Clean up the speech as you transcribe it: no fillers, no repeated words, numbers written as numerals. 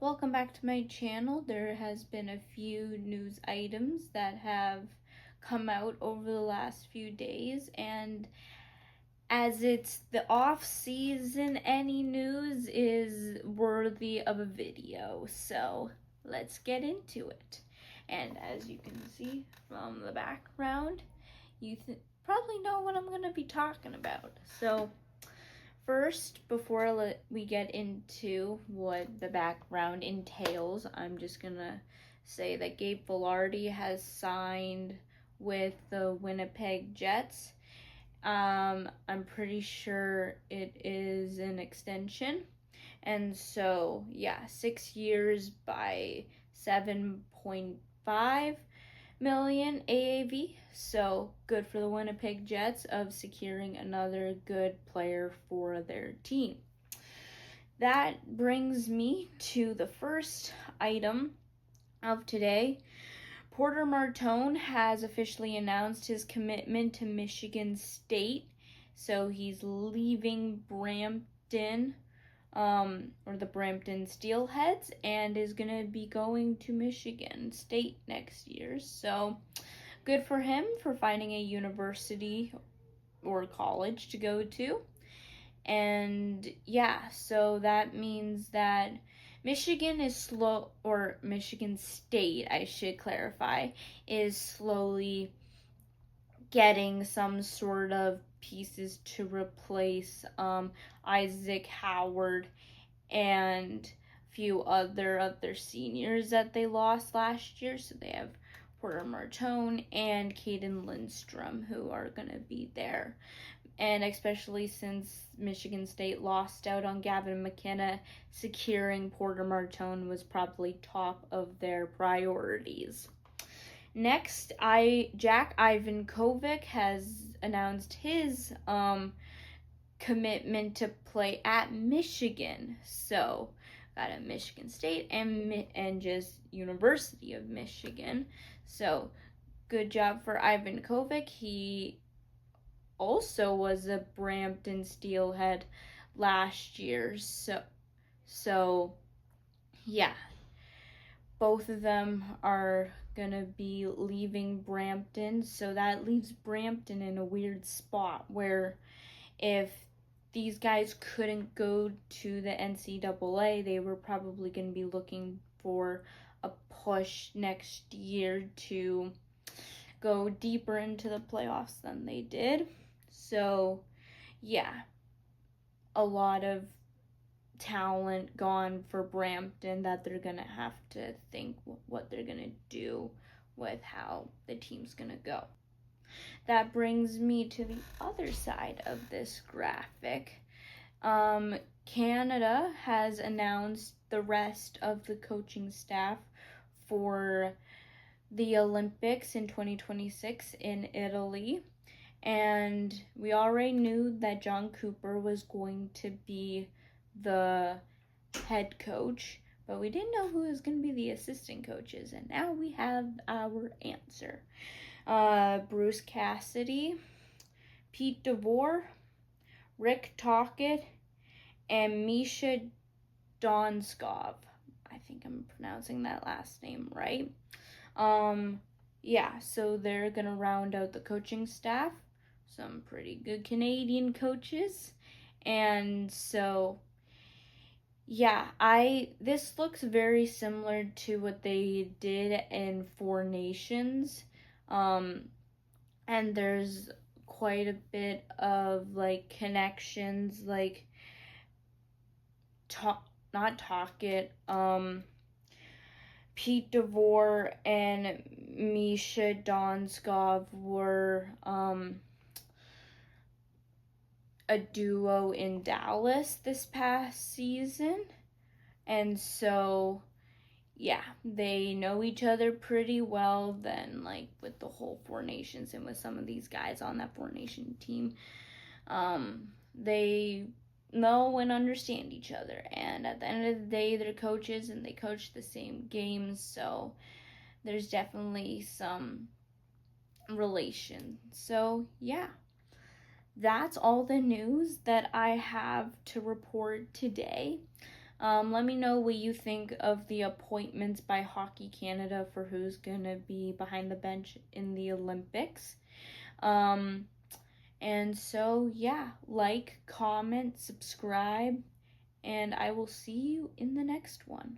Welcome back to my channel. There has been a few news items that have come out over the last few days, and as it's the off season, any news is worthy of a video. So let's get into it. And as you can see from the background, you probably know what I'm going to be talking about. So first, before we get into what the background entails, I'm just gonna say that Gabe Vilardi has signed with the Winnipeg Jets. I'm pretty sure it is an extension. And so, yeah, 6 years by 7.5 million AAV. So good for the Winnipeg Jets of securing another good player for their team. That brings me to the first item of today. Porter Martone has officially announced his commitment to Michigan State. So he's leaving Brampton, or the Brampton Steelheads, and is going to be going to Michigan State next year. So good for him for finding a university or college to go to. And yeah, so that means that Michigan State, I should clarify, is slowly getting some sort of pieces to replace Isaac Howard and a few other seniors that they lost last year. So they have Porter Martone and Caden Lindstrom who are going to be there. And especially since Michigan State lost out on Gavin McKenna, securing Porter Martone was probably top of their priorities. Next, Jack Ivankovic has announced his commitment to play at Michigan. So, got a Michigan State and just University of Michigan. So, good job for Ivankovic. He also was a Brampton Steelhead last year. So yeah, both of them are gonna be leaving Brampton, so that leaves Brampton in a weird spot where if these guys couldn't go to the NCAA, they were probably going to be looking for a push next year to go deeper into the playoffs than they did. So, yeah, a lot of talent gone for Brampton that they're going to have to think what they're going to do with how the team's going to go. That brings me to the other side of this graphic. Canada has announced the rest of the coaching staff for the Olympics in 2026 in Italy. And we already knew that John Cooper was going to be the head coach, but we didn't know who was going to be the assistant coaches. And now we have our answer. Bruce Cassidy, Pete DeVore, Rick Tocchet, and Misha Donskov. I think I'm pronouncing that last name right. Yeah, so they're gonna round out the coaching staff. Some pretty good Canadian coaches. And so yeah, this looks very similar to what they did in Four Nations. And there's quite a bit of like connections, like not Tocchet, Pete DeVore and Misha Donskov were a duo in Dallas this past season. And so, yeah, they know each other pretty well then, like with the whole Four Nations and with some of these guys on that Four Nation team. They know and understand each other, and at the end of the day, they're coaches and they coach the same games, so there's definitely some relation. So, yeah. That's all the news that I have to report today. Let me know what you think of the appointments by Hockey Canada for who's going to be behind the bench in the Olympics. And so, yeah, like, comment, subscribe, and I will see you in the next one.